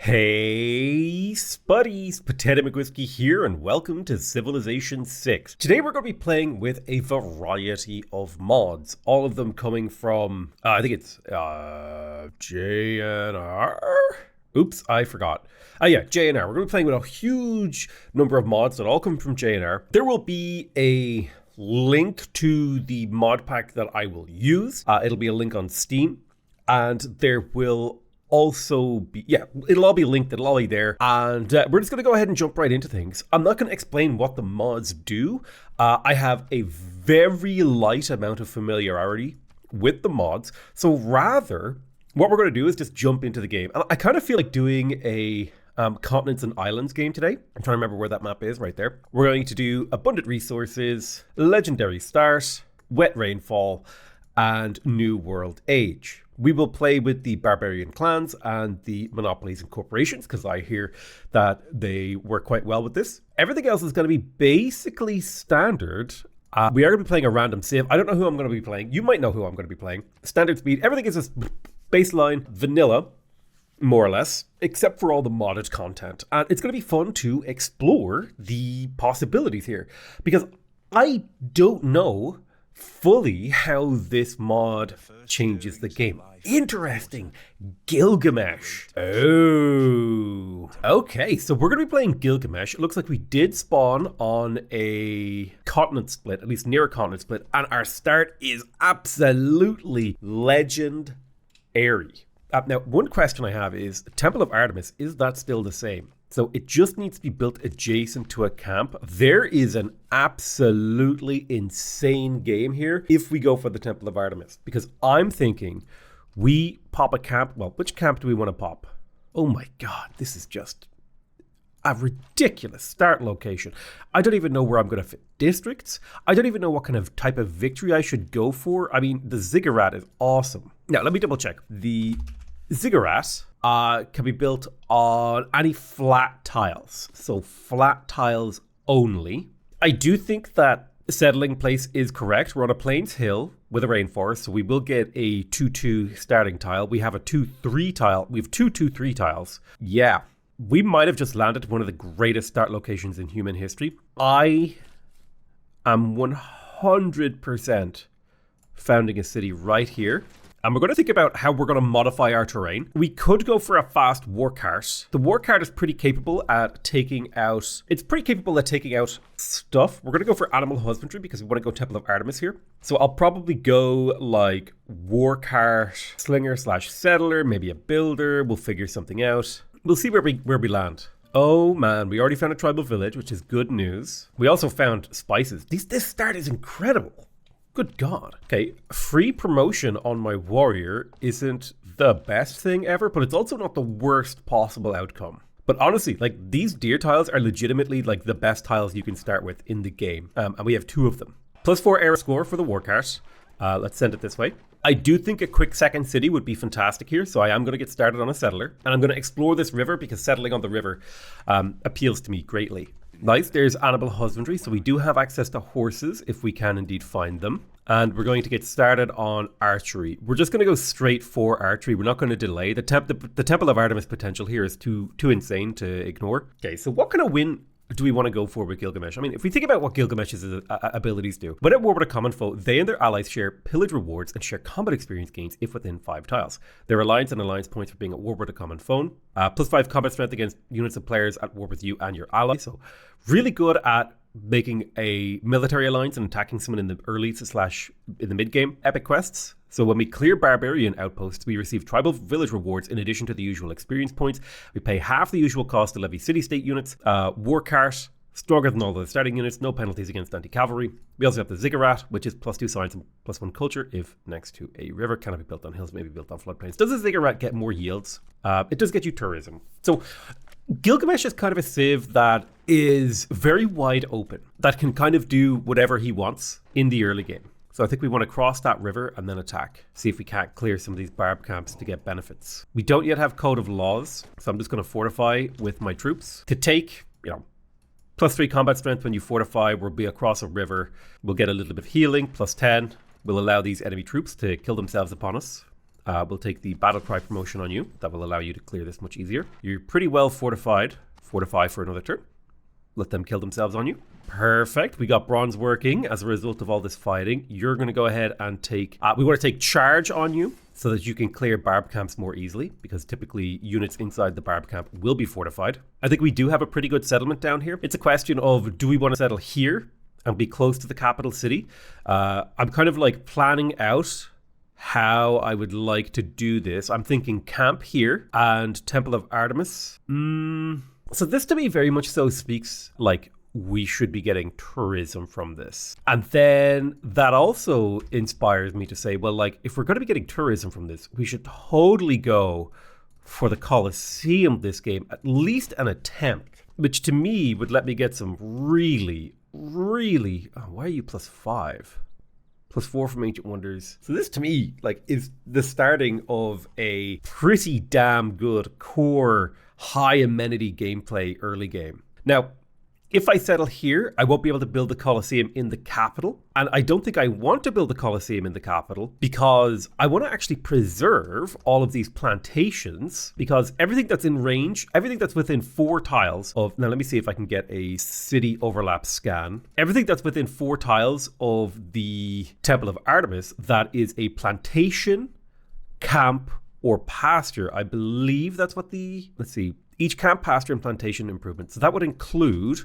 Hey Spuddies, Potato McWhiskey here and welcome to Civilization 6. Today we're going to be playing with a variety of mods, all of them coming from, I think it's JNR? Oops, I forgot. JNR. We're going to be playing with a huge number of mods that all come from JNR. There will be a link to the mod pack that I will use. It'll be a link on Steam, and there will also be, it'll all be linked, it'll all be there, and we're just going to go ahead and jump right into things. I'm not going to explain what the mods do. I have a very light amount of familiarity with the mods, so rather what we're going to do is just jump into the game. And I kind of feel like doing a continents and islands game today. I'm trying to remember where that map is, right there. We're going to do abundant resources, legendary start, wet rainfall, and new world age. We will play with the barbarian clans and the monopolies and corporations because I hear that they work quite well with this. Everything else is going to be basically standard. We are going to be playing a random save. I don't know who I'm going to be playing. You might know who I'm going to be playing. Standard speed. Everything is just baseline vanilla, more or less, except for all the modded content. And it's going to be fun to explore the possibilities here because I don't know fully how this mod changes the game. Interesting. Gilgamesh. Oh. Okay, so we're going to be playing Gilgamesh. It looks like we did spawn on a continent split, at least near a continent split, and our start is absolutely legendary. Now, one question I have is, Temple of Artemis, is that still the same? So it just needs to be built adjacent to a camp. There is an absolutely insane game here if we go for the Temple of Artemis. Because I'm thinking we pop a camp. Well, which camp do we want to pop? Oh my God, this is just a ridiculous start location. I don't even know where I'm going to fit districts. I don't even know what kind of type of victory I should go for. I mean, the ziggurat is awesome. Now, let me double check. The ziggurat can be built on any flat tiles. So flat tiles only. I do think that settling place is correct. We're on a plains hill with a rainforest, so we will get a 2-2 starting tile. We have a 2-3 tile. We have 2-2-3 tiles. Yeah, we might have just landed one of the greatest start locations in human history. I am 100% founding a city right here. And we're going to think about how we're going to modify our terrain. We could go for a fast war cart. The war cart is pretty capable at taking out... stuff. We're going to go for animal husbandry because we want to go Temple of Artemis here. So I'll probably go like war cart, slinger / settler, maybe a builder. We'll figure something out. We'll see where we land. Oh man, we already found a tribal village, which is good news. We also found spices. This start is incredible. Good God. Okay, free promotion on my warrior isn't the best thing ever, but it's also not the worst possible outcome. But honestly, like, these deer tiles are legitimately like the best tiles you can start with in the game. And we have 2 of them. +4 era score for the war cart. Let's send it this way. I do think a quick second city would be fantastic here, so I am going to get started on a settler. And I'm going to explore this river because settling on the river appeals to me greatly. Nice, there's animal husbandry, so we do have access to horses if we can indeed find them. And we're going to get started on archery. We're just going to go straight for archery. We're not going to delay. The Temple of Artemis potential here is too insane to ignore. Okay, so what kind of win do we want to go for with Gilgamesh? I mean, if we think about what Gilgamesh's abilities do, when at war with a common foe, they and their allies share pillage rewards and share combat experience gains if within 5 tiles. Their alliance and alliance points for being at war with a common foe. +5 combat strength against units of players at war with you and your ally. So really good at making a military alliance and attacking someone in the early / in the mid game epic quests. So when we clear barbarian outposts, we receive tribal village rewards in addition to the usual experience points. We pay half the usual cost to levy city-state units. War cart, stronger than all the starting units, no penalties against anti-cavalry. We also have the ziggurat, which is +2 science and +1 culture if next to a river. Cannot be built on hills, maybe built on floodplains. Does the ziggurat get more yields? It does get you tourism. So Gilgamesh is kind of a civ that is very wide open, that can kind of do whatever he wants in the early game. So I think we want to cross that river and then attack. See if we can't clear some of these barb camps to get benefits. We don't yet have Code of Laws, so I'm just going to fortify with my troops. To take, +3 combat strength when you fortify, we'll be across a river. We'll get a little bit of healing, +10. We'll allow these enemy troops to kill themselves upon us. We'll take the battle cry promotion on you. That will allow you to clear this much easier. You're pretty well fortified. Fortify for another turn. Let them kill themselves on you. Perfect. We got bronze working as a result of all this fighting. You're going to go ahead and take... we want to take charge on you so that you can clear barb camps more easily, because typically units inside the barb camp will be fortified. I think we do have a pretty good settlement down here. It's a question of, do we want to settle here and be close to the capital city? I'm kind of like planning out how I would like to do this. I'm thinking camp here and Temple of Artemis. So this to me very much so speaks like we should be getting tourism from this. And then that also inspires me to say, well, like, if we're going to be getting tourism from this, we should totally go for the Coliseum this game, at least an attempt, which to me would let me get some really, why are you +5? +4 from Ancient Wonders. So this to me, like, is the starting of a pretty damn good core high amenity gameplay early game. Now, if I settle here, I won't be able to build the Coliseum in the capital. And I don't think I want to build the Coliseum in the capital because I want to actually preserve all of these plantations, because everything that's in range, everything that's within 4 tiles of... Now, let me see if I can get a city overlap scan. Everything that's within 4 tiles of the Temple of Artemis, that is a plantation, camp, or pasture. I believe that's what the... Let's see. Each camp, pasture, and plantation improvement. So that would include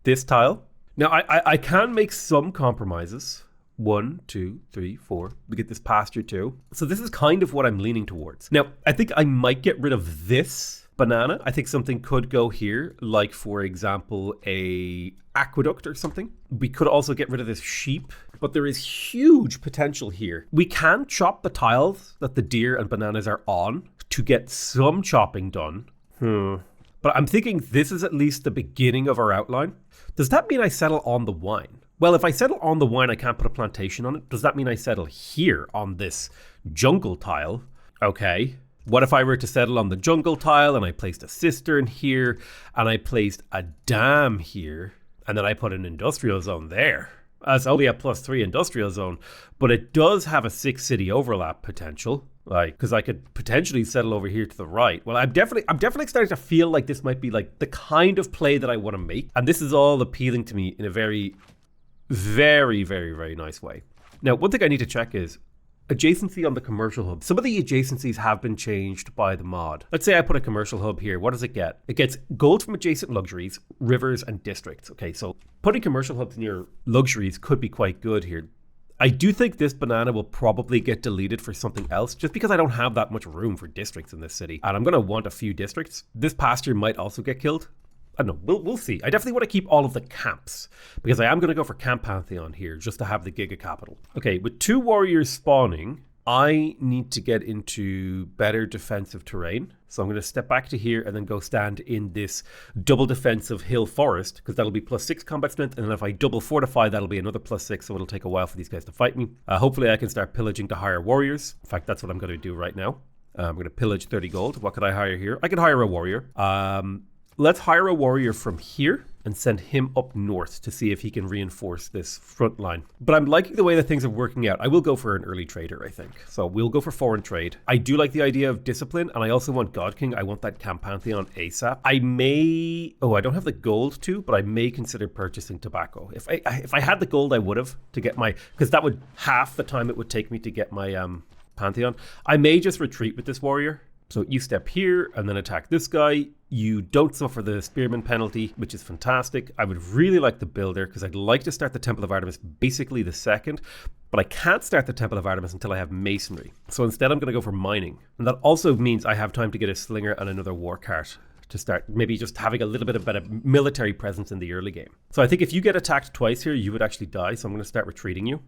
this tile. Now, I can make some compromises. 1, 2, 3, 4. We get this pasture too. So this is kind of what I'm leaning towards. Now, I think I might get rid of this banana. I think something could go here, like, for example, a aqueduct or something. We could also get rid of this sheep, but there is huge potential here. We can chop the tiles that the deer and bananas are on to get some chopping done. But I'm thinking this is at least the beginning of our outline. Does that mean I settle on the wine? Well, if I settle on the wine, I can't put a plantation on it. Does that mean I settle here on this jungle tile? Okay. What if I were to settle on the jungle tile and I placed a cistern here and I placed a dam here and then I put an industrial zone there? It's only a +3 industrial zone, but it does have a 6 city overlap potential. Like, because I could potentially settle over here to the right. Well, I'm definitely starting to feel like this might be like the kind of play that I want to make. And this is all appealing to me in a very, very nice way. Now, one thing I need to check is adjacency on the commercial hub. Some of the adjacencies have been changed by the mod. Let's say I put a commercial hub here. What does it get? It gets gold from adjacent luxuries, rivers, and districts. Okay, so putting commercial hubs near luxuries could be quite good here. I do think this banana will probably get deleted for something else, just because I don't have that much room for districts in this city. And I'm going to want a few districts. This pasture might also get killed. I don't know. We'll see. I definitely want to keep all of the camps, because I am going to go for Camp Pantheon here, just to have the Giga Capital. Okay, with 2 warriors spawning, I need to get into better defensive terrain. So I'm going to step back to here and then go stand in this double defensive hill forest, because that'll be +6 combat strength. And then if I double fortify, that'll be another +6. So it'll take a while for these guys to fight me. Hopefully I can start pillaging to hire warriors. In fact, that's what I'm going to do right now. I'm going to pillage 30 gold. What could I hire here? I could hire a warrior. Let's hire a warrior from here and send him up north to see if he can reinforce this front line. But I'm liking the way that things are working out. I will go for an early trader, I think. So we'll go for foreign trade. I do like the idea of discipline, and I also want God King. I want that Camp Pantheon ASAP. I may... Oh, I don't have the gold to, but I may consider purchasing tobacco. If I had the gold, I would have to get my... Because that would half the time it would take me to get my Pantheon. I may just retreat with this warrior. So you step here and then attack this guy. You don't suffer the spearman penalty, which is fantastic. I would really like the builder, because I'd like to start the Temple of Artemis basically the second, but I can't start the Temple of Artemis until I have masonry. So instead I'm going to go for mining. And that also means I have time to get a slinger and another war cart to start maybe just having a little bit of better military presence in the early game. So I think if you get attacked twice here, you would actually die. So I'm going to start retreating you.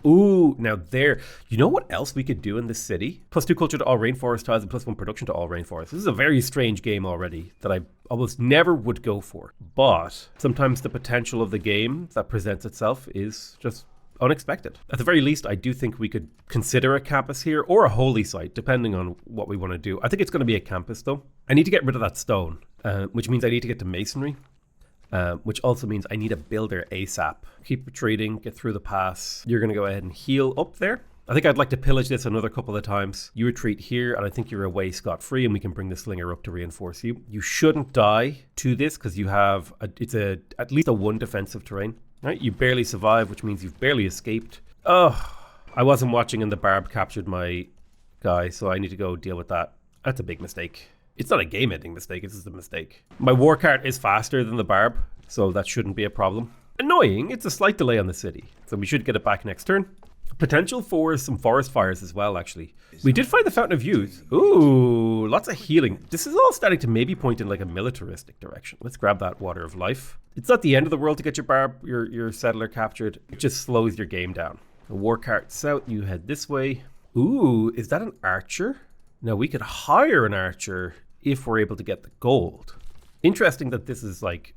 Ooh, now there. You know what else we could do in this city? +2 culture to all rainforest tiles and +1 production to all rainforests. This is a very strange game already that I almost never would go for. But sometimes the potential of the game that presents itself is just unexpected. At the very least, I do think we could consider a campus here or a holy site, depending on what we want to do. I think it's going to be a campus, though. I need to get rid of that stone, which means I need to get to masonry, which also means I need a builder ASAP. Keep retreating, get through the pass. You're going to go ahead and heal up there. I think I'd like to pillage this another couple of times. You retreat here, and I think you're away scot-free, and we can bring the slinger up to reinforce you. You shouldn't die to this because you have at least a 1 defensive terrain. Right? You barely survive, which means you've barely escaped. Oh, I wasn't watching and the barb captured my guy, so I need to go deal with that. That's a big mistake. It's not a game-ending mistake, it's just a mistake. My war cart is faster than the barb, so that shouldn't be a problem. Annoying, it's a slight delay on the city, so we should get it back next turn. Potential for some forest fires as well, actually. We did find the Fountain of Youth. Ooh, lots of healing. This is all starting to maybe point in like a militaristic direction. Let's grab that Water of Life. It's not the end of the world to get your settler captured. It just slows your game down. The war cart south, you head this way. Ooh, is that an archer? Now we could hire an archer if we're able to get the gold. Interesting that this is like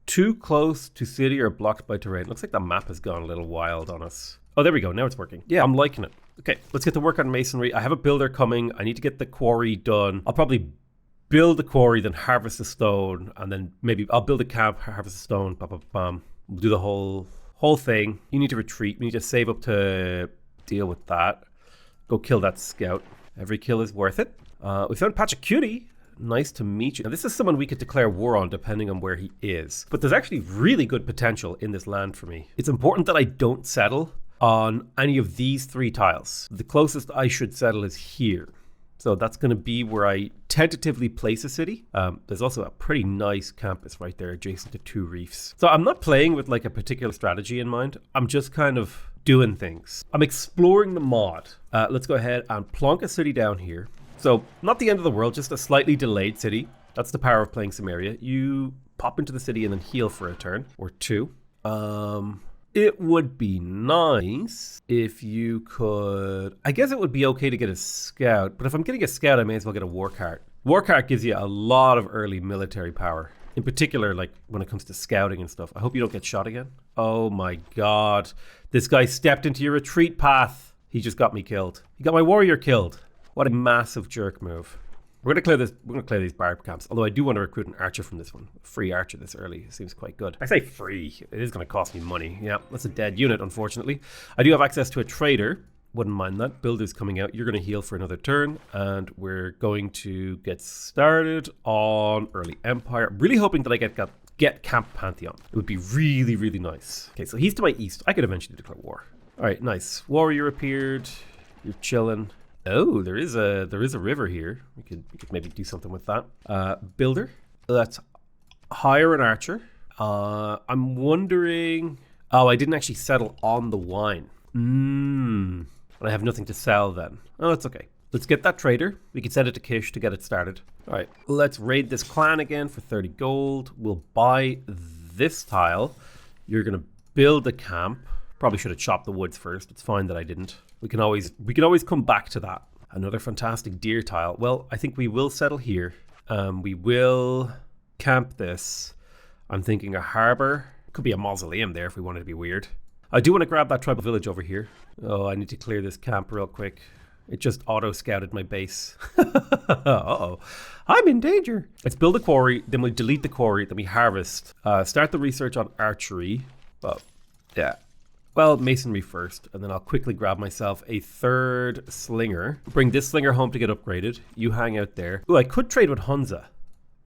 too close to city or blocked by terrain. Looks like the map has gone a little wild on us. Oh, there we go. Now it's working. Yeah, I'm liking it. Okay, let's get to work on masonry. I have a builder coming. I need to get the quarry done. I'll probably build the quarry, then harvest the stone, and then maybe I'll build a camp, harvest the stone, bam, bam, bam. We'll do the whole thing. You need to retreat. We need to save up to deal with that. Go kill that scout. Every kill is worth it. We found Pachacuti. Nice to meet you. Now, this is someone we could declare war on depending on where he is. But there's actually really good potential in this land for me. It's important that I don't settle on any of these 3 tiles. The closest I should settle is here. So that's going to be where I tentatively place a city. There's also a pretty nice campus right there adjacent to 2 reefs. So I'm not playing with like a particular strategy in mind. I'm just kind of doing things. I'm exploring the mod. Let's go ahead and plonk a city down here. So not the end of the world, just a slightly delayed city. That's the power of playing Sumeria. You pop into the city and then heal for a turn or 2. It would be nice if you could... I guess it would be okay to get a scout, but if I'm getting a scout, I may as well get a war cart. War cart gives you a lot of early military power. In particular, like when it comes to scouting and stuff. I hope you don't get shot again. Oh my god. This guy stepped into your retreat path. He just got me killed. He got my warrior killed. What a massive jerk move. We're going to clear this. We're going to clear these barb camps. Although I do want to recruit an archer from this one. A free archer this early. It seems quite good. I say free. It is going to cost me money. Yeah, that's a dead unit, unfortunately. I do have access to a trader. Wouldn't mind that. Builder's coming out. You're going to heal for another turn. And we're going to get started on early empire. I'm really hoping that I get Camp Pantheon. It would be really, really nice. Okay, so he's to my east. I could eventually declare war. All right, nice. Warrior appeared. You're chilling. Oh, there is a river here. We could maybe do something with that. Builder. Let's hire an archer. I'm wondering... Oh, I didn't actually settle on the wine. And I have nothing to sell then. Oh, that's okay. Let's get that trader. We can send it to Kish to get it started. All right, let's raid this clan again for 30 gold. We'll buy this tile. You're going to build a camp. Probably should have chopped the woods first. It's fine that I didn't. We can always come back to that. Another fantastic deer tile. Well, I think we will settle here. We will camp this. I'm thinking a harbor. Could be a mausoleum there if we wanted to be weird. I do want to grab that tribal village over here. Oh, I need to clear this camp real quick. It just auto-scouted my base. Uh-oh. I'm in danger. Let's build a quarry, then we delete the quarry, then we harvest. Start the research on archery. Well, yeah. Well, masonry first, and then I'll quickly grab myself a 3rd slinger. Bring this slinger home to get upgraded. You hang out there. Ooh, I could trade with Hunza.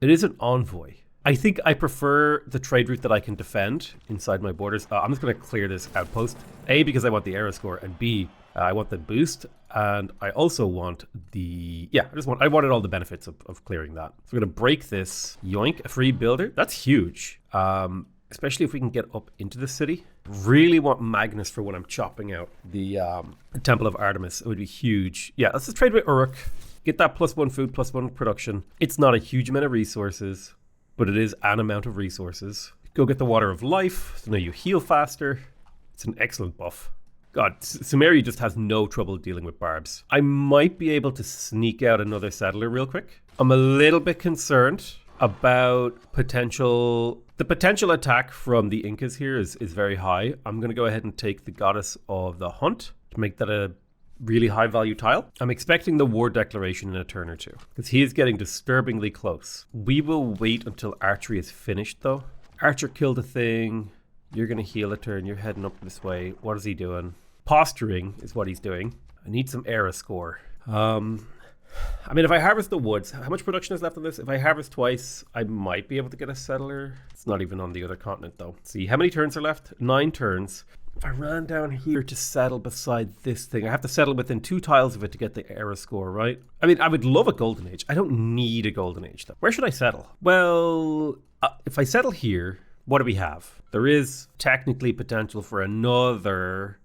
It is an envoy. I think I prefer the trade route that I can defend inside my borders. I'm just going to clear this outpost. A, because I want the arrow score, and B, I want the boost, and I also want the... Yeah, I wanted all the benefits of clearing that. So we're going to break this. Yoink, a free builder. That's huge. Especially if we can get up into the city. Really want Magnus for when I'm chopping out the Temple of Artemis. It would be huge. Yeah, let's just trade with Uruk. Get that +1 food, +1 production. It's not a huge amount of resources, but it is an amount of resources. Go get the Water of Life. So now you heal faster. It's an excellent buff. God, Sumeria just has no trouble dealing with barbs. I might be able to sneak out another settler real quick. I'm a little bit concerned about the potential attack from the Incas here is very high. I'm going to go ahead and take the Goddess of the Hunt to make that a really high value tile. I'm expecting the war declaration in a turn or two because he is getting disturbingly close. We will wait until archery is finished though. Archer killed a thing. You're going to heal a turn. You're heading up this way. What is he doing? Posturing is what he's doing. I need some era score. I mean, if I harvest the woods, how much production is left on this? If I harvest twice, I might be able to get a settler. It's not even on the other continent, though. Let's see, how many turns are left? 9 turns. If I ran down here to settle beside this thing, I have to settle within 2 tiles of it to get the era score, right? I mean, I would love a golden age. I don't need a golden age, though. Where should I settle? Well, if I settle here, what do we have? There is technically potential for another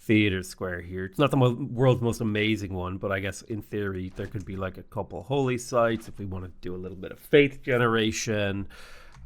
theater square here. It's not the world's most amazing one, but I guess in theory there could be like a couple holy sites if we want to do a little bit of faith generation.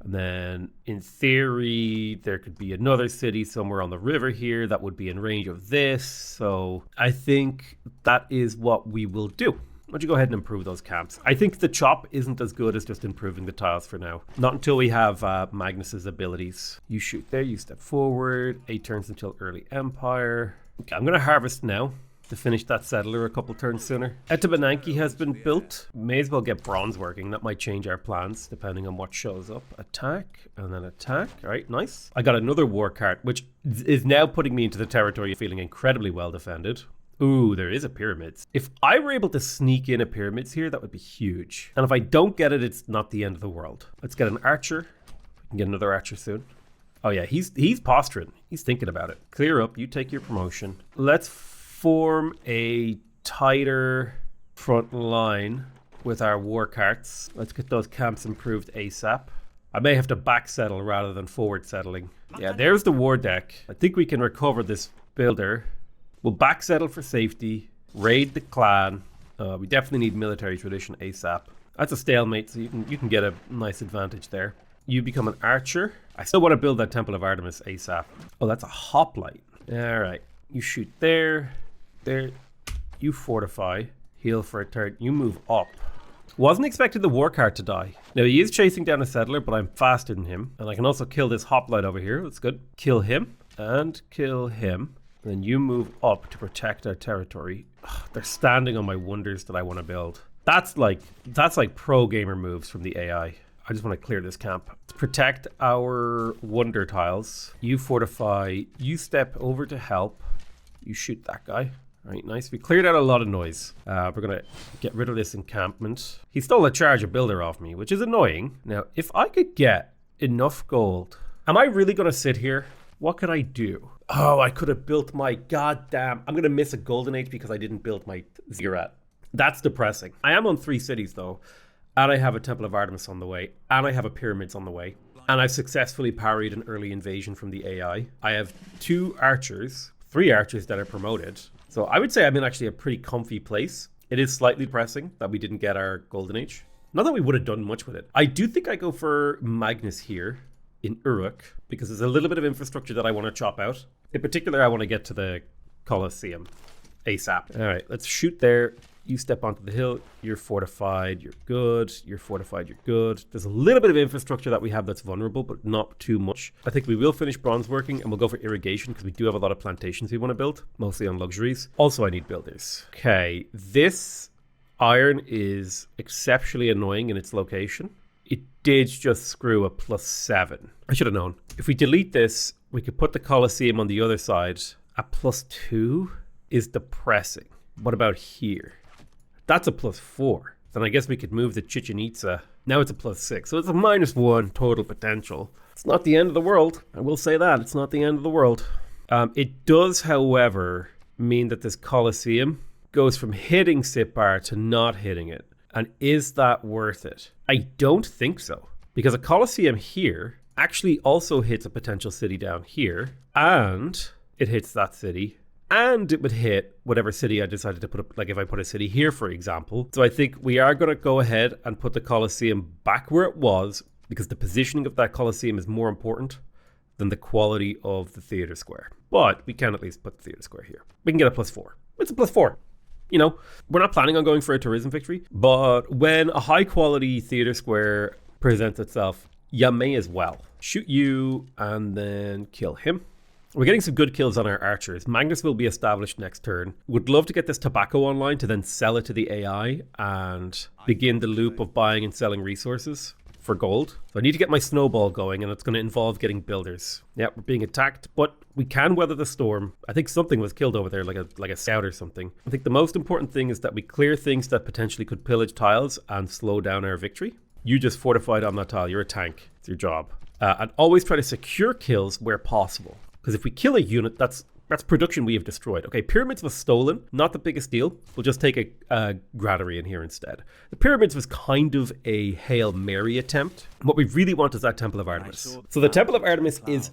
And then in theory there could be another city somewhere on the river here that would be in range of this. So I think that is what we will do. Why don't you go ahead and improve those camps? I think the chop isn't as good as just improving the tiles for now. Not until we have Magnus's abilities. You shoot there, you step forward. 8 turns until early empire. Okay, I'm going to harvest now to finish that settler a couple turns sooner. Etabananki has been built. May as well get bronze working. That might change our plans depending on what shows up. Attack and then attack. All right, nice. I got another war cart, which is now putting me into the territory feeling incredibly well defended. Ooh, there is a pyramids. If I were able to sneak in a pyramids here, that would be huge. And if I don't get it, it's not the end of the world. Let's get an archer. We can get another archer soon. Oh yeah, he's posturing. He's thinking about it. Clear up, you take your promotion. Let's form a tighter front line with our war carts. Let's get those camps improved ASAP. I may have to back settle rather than forward settling. Yeah, there's the war deck. I think we can recover this builder. We'll back settle for safety, raid the clan. We definitely need military tradition ASAP. That's a stalemate, so you can get a nice advantage there. You become an archer. I still want to build that Temple of Artemis ASAP. Oh, that's a hoplite. All right. You shoot there. There. You fortify. Heal for a turn. You move up. Wasn't expecting the war cart to die. Now, he is chasing down a settler, but I'm faster than him. And I can also kill this hoplite over here. That's good. Kill him. And kill him. And then you move up to protect our territory. Ugh, they're standing on my wonders that I want to build. That's like pro gamer moves from the AI. I just want to clear this camp. Let's protect our wonder tiles. You fortify. You step over to help. You shoot that guy. All right, nice. We cleared out a lot of noise. We're going to get rid of this encampment. He stole a charge of builder off me, which is annoying. Now, if I could get enough gold, am I really going to sit here? What could I do? Oh, I could have built my goddamn... I'm going to miss a golden age because I didn't build my ziggurat. That's depressing. I am on 3 cities, though. And I have a Temple of Artemis on the way. And I have a pyramids on the way. And I've successfully parried an early invasion from the AI. I have 3 archers that are promoted. So I would say I'm in actually a pretty comfy place. It is slightly depressing that we didn't get our golden age. Not that we would have done much with it. I do think I go for Magnus here in Uruk because there's a little bit of infrastructure that I want to chop out. In particular, I want to get to the Coliseum ASAP. All right, let's shoot there. You step onto the hill, you're fortified, you're good, you're fortified, you're good. There's a little bit of infrastructure that we have that's vulnerable, but not too much. I think we will finish bronze working and we'll go for irrigation because we do have a lot of plantations we want to build, mostly on luxuries. Also, I need builders. Okay, this iron is exceptionally annoying in its location. It did just screw a +7. I should have known. If we delete this, we could put the Coliseum on the other side. A +2 is depressing. What about here? That's a +4. Then I guess we could move the Chichen Itza. Now it's a +6. So it's a -1 total potential. It's not the end of the world. I will say that. It's not the end of the world. It does, however, mean that this Coliseum goes from hitting Sitbar to not hitting it. And is that worth it? I don't think so. Because a Coliseum here actually also hits a potential city down here. And it hits that city. And it would hit whatever city I decided to put up, like if I put a city here, for example. So I think we are going to go ahead and put the Coliseum back where it was because the positioning of that Coliseum is more important than the quality of the theater square. But we can at least put the theater square here. We can get a +4. It's a +4. You know, we're not planning on going for a tourism victory, but when a high quality theater square presents itself, you may as well. Shoot you and then kill him. We're getting some good kills on our archers. Magnus will be established next turn. Would love to get this tobacco online to then sell it to the AI and begin the loop of buying and selling resources. for gold. So I need to get my snowball going, and it's going to involve getting builders. Yeah, we're being attacked, but we can weather the storm. I think something was killed over there, like a scout or something. I think the most important thing is that we clear things that potentially could pillage tiles and slow down our victory. You just fortified on that tile. You're a tank. It's your job. And always try to secure kills where possible. Because if we kill a unit, that's production we have destroyed. Okay, pyramids was stolen. Not the biggest deal. We'll just take a granary in here instead. The pyramids was kind of a Hail Mary attempt. What we really want is that Temple of Artemis. So the Temple of Artemis is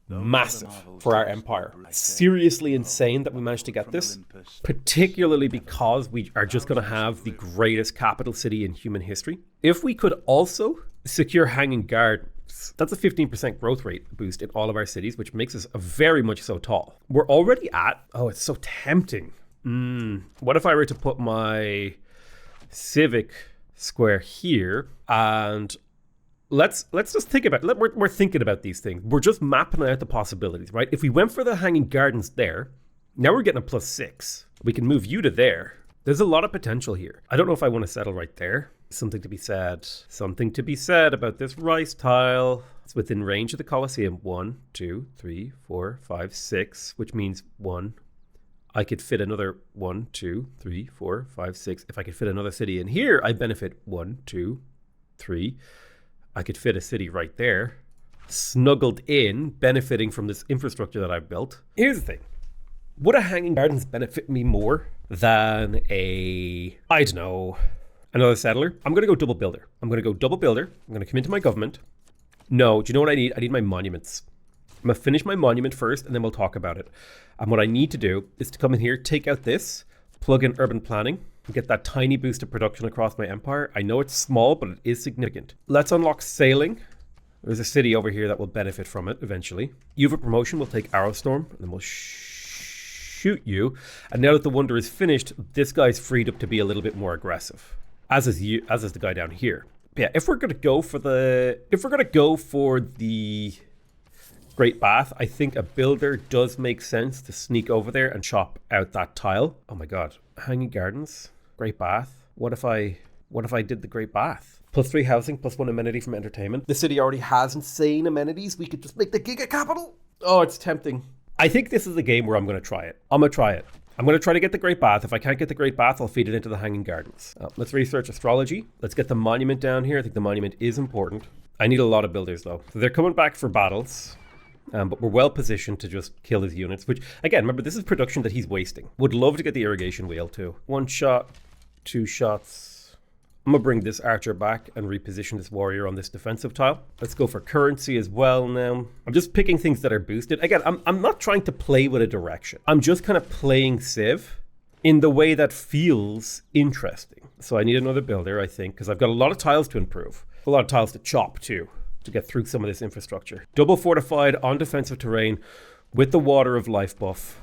massive for our empire. Seriously insane that we managed to get this. Particularly because we are just going to have the greatest capital city in human history. If we could also secure Hanging Gardens, that's a 15% growth rate boost in all of our cities, which makes us very much so tall. We're already at, oh, it's so tempting. What if I were to put my civic square here, and let's just think about it. We're thinking about these things. We're just mapping out the possibilities, right? If we went for the Hanging Gardens there, now we're getting a +6. We can move you to there. There's a lot of potential here. I don't know if I want to settle right there. Something to be said. Something to be said about this rice tile. It's within range of the Coliseum. 1, 2, 3, 4, 5, 6, which means 1. I could fit another 1, 2, 3, 4, 5, 6. If I could fit another city in here, I benefit 1, 2, 3. I could fit a city right there, snuggled in, benefiting from this infrastructure that I've built. Here's the thing. Would a Hanging Gardens benefit me more than another settler? I'm going to go double builder. I'm going to come into my government. No, do you know what I need? I need my monuments. I'm going to finish my monument first, and then we'll talk about it. And what I need to do is to come in here, take out this, plug in urban planning, and get that tiny boost of production across my empire. I know it's small, but it is significant. Let's unlock sailing. There's a city over here that will benefit from it eventually. You have a promotion. We'll take Arrowstorm, and then we'll shoot you. And now that the wonder is finished, this guy's freed up to be a little bit more aggressive. As is the guy down here. But yeah, if we're gonna go for the Great Bath, I think a builder does make sense to sneak over there and chop out that tile. Oh my god, Hanging Gardens, Great Bath. What if I did the Great Bath? +3 housing, +1 amenity from entertainment. The city already has insane amenities. We could just make the giga capital. Oh, it's tempting. I think this is a game where I'm gonna try it. I'm gonna try to get the Great Bath. If I can't get the Great Bath, I'll feed it into the Hanging Gardens. Let's research astrology. Let's get the monument down here. I think the monument is important. I need a lot of builders though. So they're coming back for battles, but we're well positioned to just kill his units, which again, remember, this is production that he's wasting. Would love to get the irrigation wheel too. 1 shot, 2 shots. I'm gonna bring this archer back and reposition this warrior on this defensive tile. Let's go for currency as well now. I'm just picking things that are boosted. Again, I'm not trying to play with a direction. I'm just kind of playing Civ in the way that feels interesting. So I need another builder, I think, because I've got a lot of tiles to improve. A lot of tiles to chop too, to get through some of this infrastructure. Double fortified on defensive terrain with the Water of Life buff.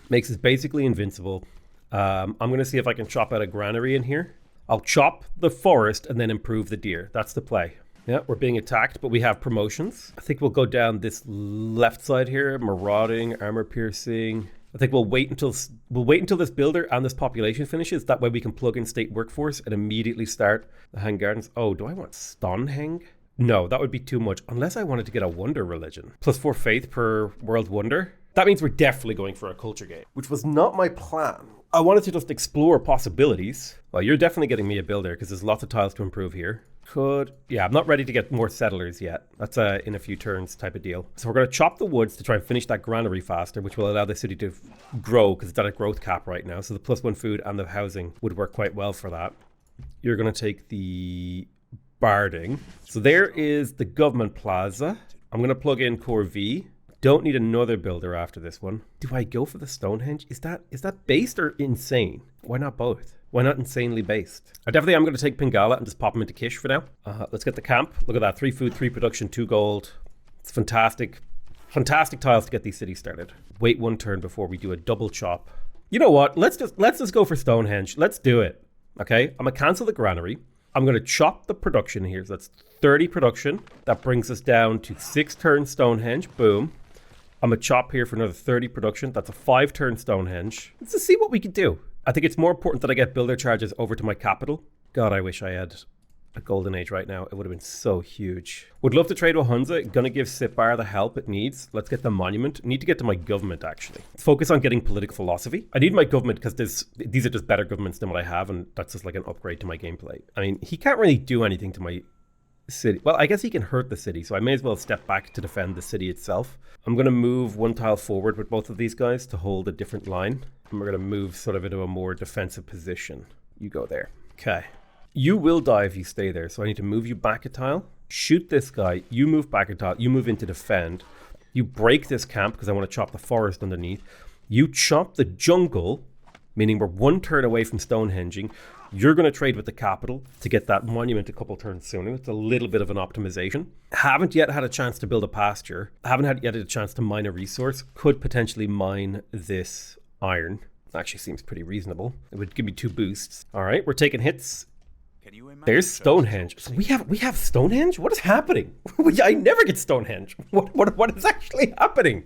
Makes us basically invincible. I'm gonna see if I can chop out a granary in here. I'll chop the forest and then improve the deer. That's the play. Yeah, we're being attacked, but we have promotions. I think we'll go down this left side here. Marauding, armor piercing. I think we'll wait until this builder and this population finishes. That way we can plug in state workforce and immediately start the Hang Gardens. Oh, do I want Stonehenge? No, that would be too much. Unless I wanted to get a wonder religion. +4 faith per world wonder. That means we're definitely going for a culture game, which was not my plan. I wanted to just explore possibilities. Well, you're definitely getting me a builder because there's lots of tiles to improve here. Yeah, I'm not ready to get more settlers yet. That's a in a few turns type of deal. So we're going to chop the woods to try and finish that granary faster, which will allow the city to grow because it's at a growth cap right now. So the +1 food and the housing would work quite well for that. You're going to take the barding. So there is the government plaza. I'm going to plug in Core V. Don't need another builder after this one. Do I go for the Stonehenge? Is that based or insane? Why not both? Why not insanely based? I definitely am going to take Pingala and just pop him into Kish for now. Let's get the camp. Look at that. 3 food, 3 production, 2 gold. It's fantastic. Fantastic tiles to get these cities started. Wait 1 turn before we do a double chop. You know what? Let's just go for Stonehenge. Let's do it. Okay? I'm going to cancel the granary. I'm going to chop the production here. So that's 30 production. That brings us down to 6 turn Stonehenge. Boom. I'm going to chop here for another 30 production. That's a 5 turn Stonehenge. Let's just see what we can do. I think it's more important that I get builder charges over to my capital. God, I wish I had a golden age right now. It would have been so huge. Would love to trade with Hunza. Gonna give Sitbar the help it needs. Let's get the monument. Need to get to my government, actually. Let's focus on getting political philosophy. I need my government because these are just better governments than what I have, and that's just like an upgrade to my gameplay. I mean, he can't really do anything to my city. Well, I guess he can hurt the city, so I may as well step back to defend the city itself. I'm going to move one tile forward with both of these guys to hold a different line. And we're going to move sort of into a more defensive position. You go there. Okay. You will die if you stay there, so I need to move you back a tile. Shoot this guy. You move back a tile. You move into defend. You break this camp because I want to chop the forest underneath. You chop the jungle, meaning we're one turn away from Stonehenging. You're going to trade with the capital to get that monument a couple turns sooner. It's a little bit of an optimization. Haven't yet had a chance to build a pasture. Haven't had yet a chance to mine a resource. Could potentially mine this iron. Actually seems pretty reasonable. It would give me 2 boosts. All right, we're taking hits. There's Stonehenge. So we have Stonehenge? What is happening? I never get Stonehenge. What is actually happening?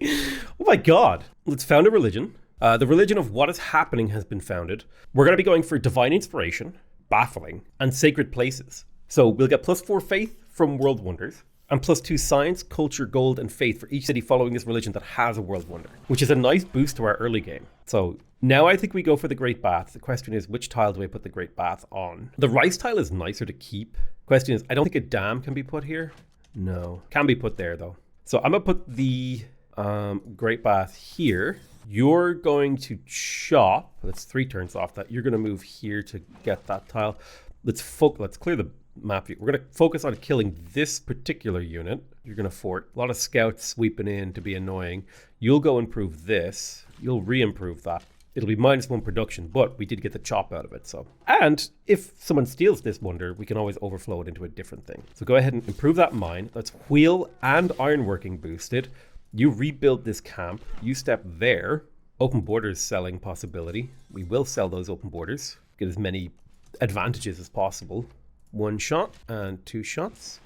Oh my God. Let's found a religion. The religion of what is happening has been founded. We're going to be going for divine inspiration, baffling, and sacred places. So we'll get +4 faith from world wonders, and +2 science, culture, gold, and faith for each city following this religion that has a world wonder, which is a nice boost to our early game. So now I think we go for the Great Bath. The question is, which tile do I put the Great Bath on? The rice tile is nicer to keep. Question is, I don't think a dam can be put here. No, can be put there though. So I'm gonna put the Great Bath here. You're going to chop. That's 3 turns off that. You're going to move here to get that tile. Let's clear the map view. We're going to focus on killing this particular unit. You're going to fort. A lot of scouts sweeping in to be annoying. You'll go improve this. You'll re-improve that. It'll be -1 production, but we did get the chop out of it. So, and if someone steals this wonder, we can always overflow it into a different thing. So go ahead and improve that mine. That's wheel and ironworking boosted. You rebuild this camp, you step there, open borders selling possibility. We will sell those open borders, get as many advantages as possible. 1 shot and 2 shots.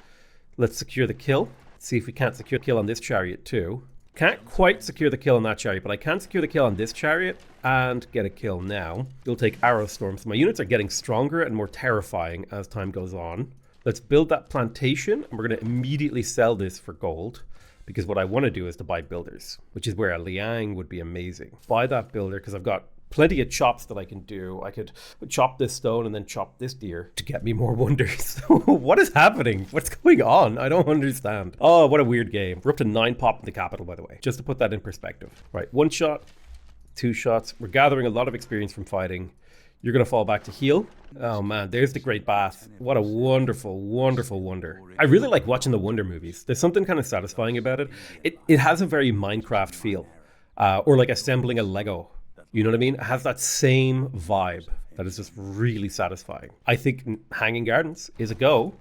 Let's secure the kill. See if we can't secure the kill on this chariot too. Can't quite secure the kill on that chariot, but I can secure the kill on this chariot and get a kill now. You'll take arrow storms. My units are getting stronger and more terrifying as time goes on. Let's build that plantation, and we're going to immediately sell this for gold. Because what I want to do is to buy builders, which is where a liang would be amazing. Buy that builder because I've got plenty of chops that I can do. I could chop this stone and then chop this deer to get me more wonders. What is happening? What's going on? I don't understand. Oh, what a weird game. We're up to 9 pop in the capital, by the way, just to put that in perspective. Right, 1 shot, 2 shots. We're gathering a lot of experience from fighting. You're going to fall back to heal. Oh man, there's the Great Bath. What a wonderful, wonderful wonder. I really like watching the Wonder movies. There's something kind of satisfying about it. It has a very Minecraft feel, or like assembling a Lego. You know what I mean? It has that same vibe that is just really satisfying. I think Hanging Gardens is a go.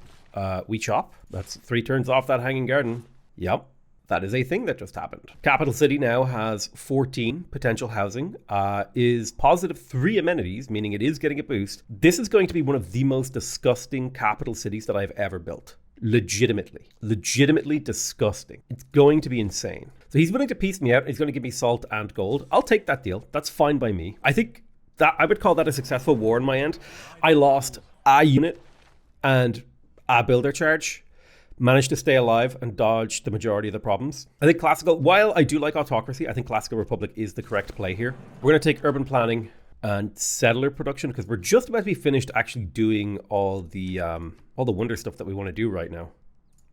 We chop. That's 3 turns off that Hanging Garden. Yep. That is a thing that just happened. Capital City now has 14 potential housing, is positive 3 amenities, meaning it is getting a boost. This is going to be one of the most disgusting capital cities that I've ever built. Legitimately disgusting. It's going to be insane. So he's willing to piece me out. He's going to give me salt and gold. I'll take that deal. That's fine by me. I think that I would call that a successful war on my end. I lost a unit and a builder charge. Managed to stay alive and dodge the majority of the problems. I think classical, while I do like autocracy, I think classical republic is the correct play here. We're going to take urban planning and settler production because we're just about to be finished actually doing all the wonder stuff that we want to do right now.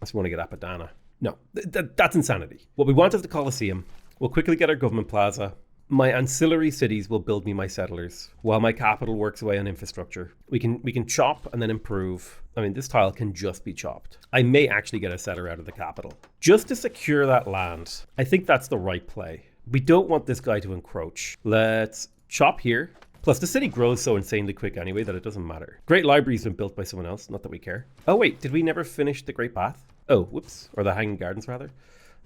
Unless we want to get Apadana. No, that's insanity. What we want is the Coliseum. We'll quickly get our government plaza. My ancillary cities will build me my settlers while my capital works away on infrastructure. We can chop and then improve. I mean, this tile can just be chopped. I may actually get a settler out of the capital just to secure that land. I think that's the right play. We don't want this guy to encroach. Let's chop here. Plus, the city grows so insanely quick anyway that it doesn't matter. Great Library's been built by someone else, not that we care. Oh wait, did we never finish the Great Bath? Oh, whoops. Or the Hanging Gardens, rather.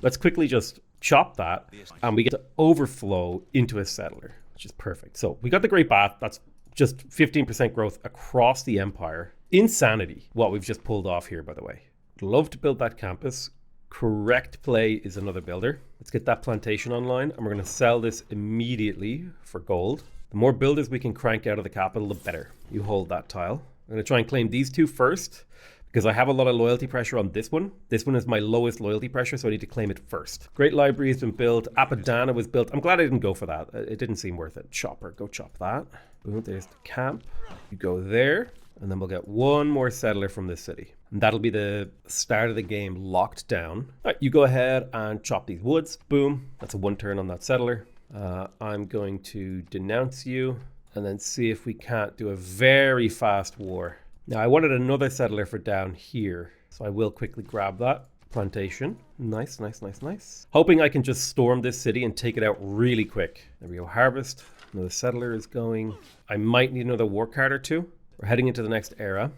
Let's quickly just chop that, and we get to overflow into a settler, which is perfect. So we got the Great Bath. That's just 15% growth across the empire. Insanity, what we've just pulled off here, by the way. Love to build that campus. Correct play is another builder. Let's get that plantation online, and we're going to sell this immediately for gold. The more builders we can crank out of the capital, the better. You hold that tile. I'm going to try and claim these two first because I have a lot of loyalty pressure on this one. This one is my lowest loyalty pressure, so I need to claim it first. Great Library has been built. Apadana was built. I'm glad I didn't go for that. It didn't seem worth it. Chopper, go chop that. Boom, there's the camp. You go there, and then we'll get one more settler from this city. And that'll be the start of the game locked down. All right, you go ahead and chop these woods. Boom, that's a 1 turn on that settler. I'm going to denounce you and then see if we can't do a very fast war. Now, I wanted another settler for down here, so I will quickly grab that. Plantation. Nice, nice, nice, nice. Hoping I can just storm this city and take it out really quick. There we go, harvest. Another settler is going. I might need another war card or two. We're heading into the next era.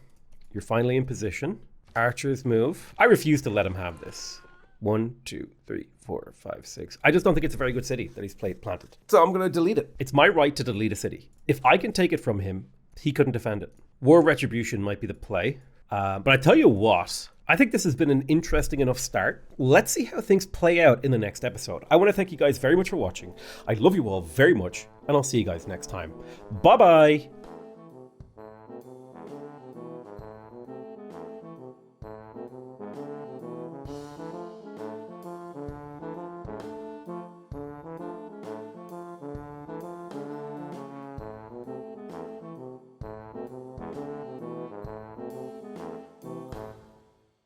You're finally in position. Archers move. I refuse to let him have this. 1, 2, 3, 4, 5, 6. I just don't think it's a very good city that he's planted. So I'm going to delete it. It's my right to delete a city. If I can take it from him, he couldn't defend it. War Retribution might be the play. But I tell you what, I think this has been an interesting enough start. Let's see how things play out in the next episode. I want to thank you guys very much for watching. I love you all very much, and I'll see you guys next time. Bye-bye.